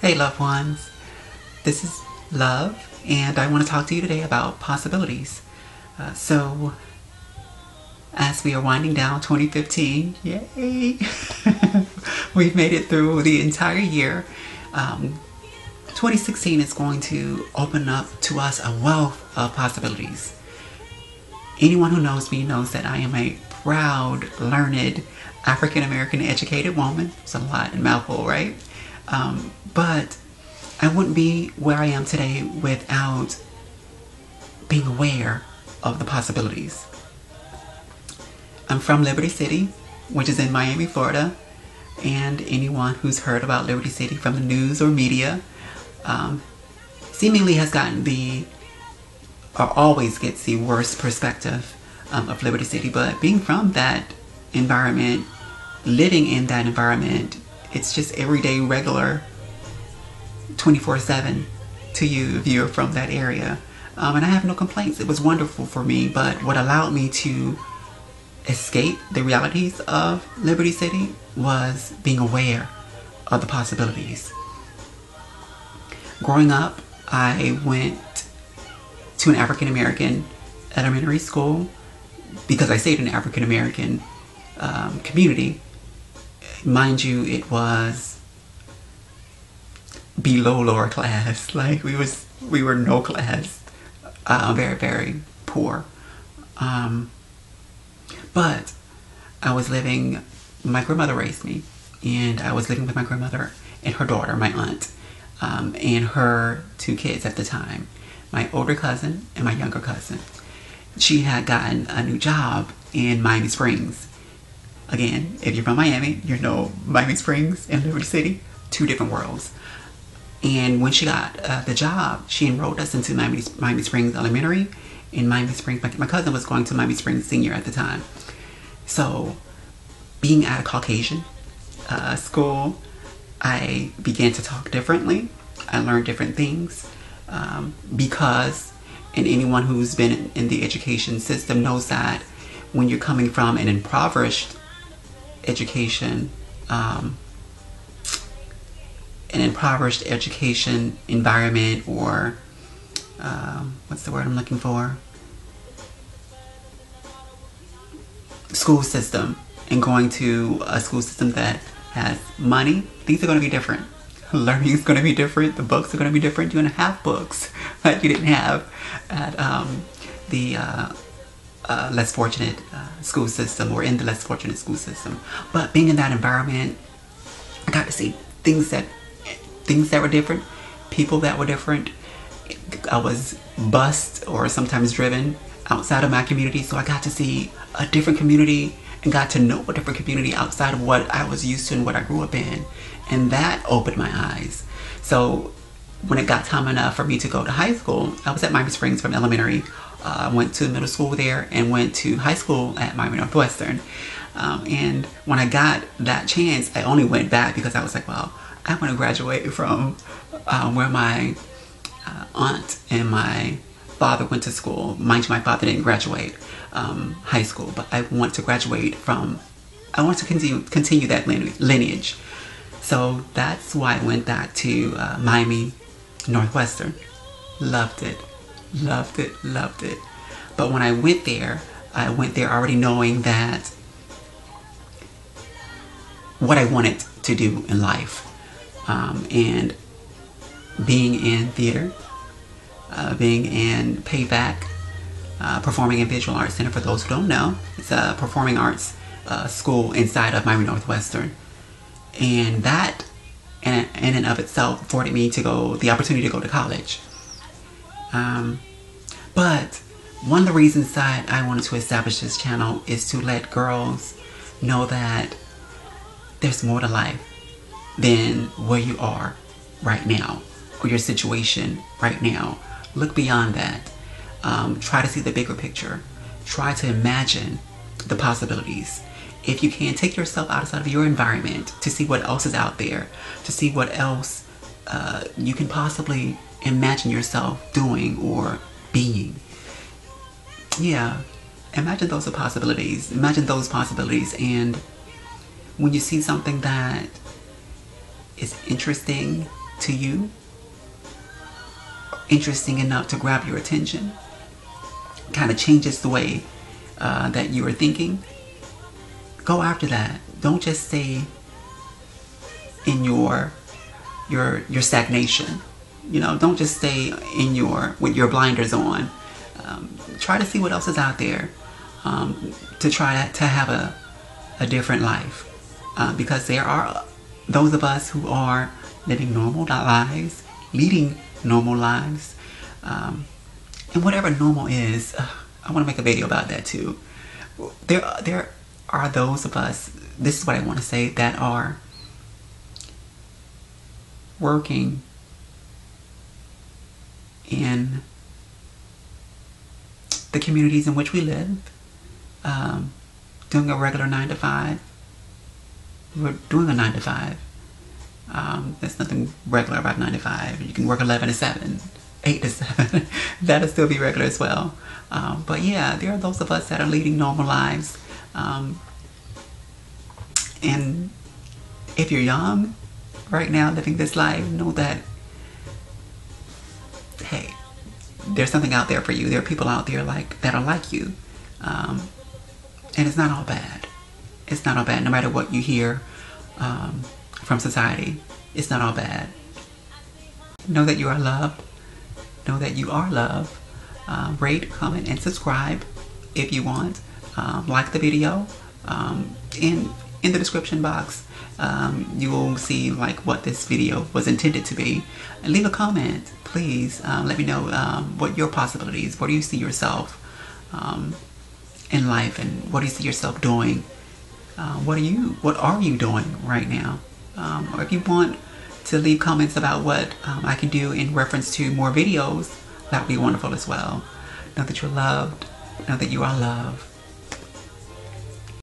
Hey loved ones, this is Love, and I want to talk to you today about possibilities. So, as we are winding down 2015, yay! We've made it through the entire year. 2016 is going to open up to us a wealth of possibilities. Anyone who knows me knows that I am a proud, learned, African American educated woman. It's a lot in mouthful, right? But I wouldn't be where I am today without being aware of the possibilities. I'm from Liberty City, which is in Miami, Florida, and anyone who's heard about Liberty City from the news or media seemingly has gotten or always gets the worst perspective of Liberty City. But being from that environment, living in that environment, it's just everyday, regular, 24/7 to you if you're from that area. And I have no complaints. It was wonderful for me, but what allowed me to escape the realities of Liberty City was being aware of the possibilities. Growing up, I went to an African American elementary school because I stayed in an African American community. Mind you, it was below lower class. Like we were no class, very, very poor. But I was living, my grandmother raised me, and I was living with my grandmother and her daughter, my aunt, and her two kids at the time, my older cousin and my younger cousin. She had gotten a new job in Miami Springs. Again, if you're from Miami, you know Miami Springs and Liberty City, two different worlds. And when she got the job, she enrolled us into Miami Springs Elementary. In Miami Springs, my cousin was going to Miami Springs Senior at the time. So, being at a Caucasian school, I began to talk differently. I learned different things because, and anyone who's been in the education system knows that when you're coming from an impoverished education, an impoverished education environment, or what's the word I'm looking for? School system, and going to a school system that has money, things are going to be different. Learning is going to be different. The books are going to be different. You're going to have books that you didn't have at the less fortunate school system, or in the less fortunate school system. But being in that environment, I got to see things that were different, people that were different. I was bused or sometimes driven outside of my community, so I got to see a different community and got to know a different community outside of what I was used to and what I grew up in, and that opened my eyes. So when it got time enough for me to go to high school, I was at Miami Springs from elementary. I went to middle school there and went to high school at Miami Northwestern. And when I got that chance, I only went back because I was like, well, I want to graduate from where my aunt and my father went to school. Mind you, my father didn't graduate high school, but I want to graduate from, I want to continue that lineage. So that's why I went back to Miami Northwestern. Loved it, loved it, loved it. But when I went there already knowing that what I wanted to do in life. And being in theater, being in Payback, Performing and Visual Arts Center. For those who don't know, it's a performing arts school inside of Miami Northwestern. And that in and of itself afforded me the opportunity to go to college. But one of the reasons that I wanted to establish this channel is to let girls know that there's more to life than where you are right now, or your situation right now. Look beyond that. Try to see the bigger picture. Try to imagine the possibilities. If you can, take yourself outside of your environment to see what else is out there, to see what else you can possibly imagine yourself doing or being. Yeah, imagine those possibilities. Imagine those possibilities, and when you see something that is interesting to you, interesting enough to grab your attention, kind of changes the way that you are thinking, go after that. Don't just stay in your stagnation. You know, don't just stay in with your blinders on. Try to see what else is out there, to try to have a different life, because there are those of us who are living normal lives, leading normal lives, and whatever normal is. I want to make a video about that too. There are those of us, this is what I want to say, that are working in the communities in which we live, doing a regular 9 to 5. We're doing a 9 to 5. There's nothing regular about 9 to 5. You can work 11 to 7, 8 to 7. That'll still be regular as well. But yeah, there are those of us that are leading normal lives. And if you're young right now living this life, know that, hey, there's something out there for you. There are people out there that are like you. And it's not all bad. It's not all bad. No matter what you hear from society, it's not all bad. Know that you are loved. Know that you are loved. Rate, comment, and subscribe if you want. Like the video. In the description box, you will see what this video was intended to be. And leave a comment, please. Let me know what your possibilities. What do you see yourself in life, and what do you see yourself doing? What are you doing right now? Or if you want to leave comments about what I can do in reference to more videos, that would be wonderful as well. Know that you're loved. Know that you are loved.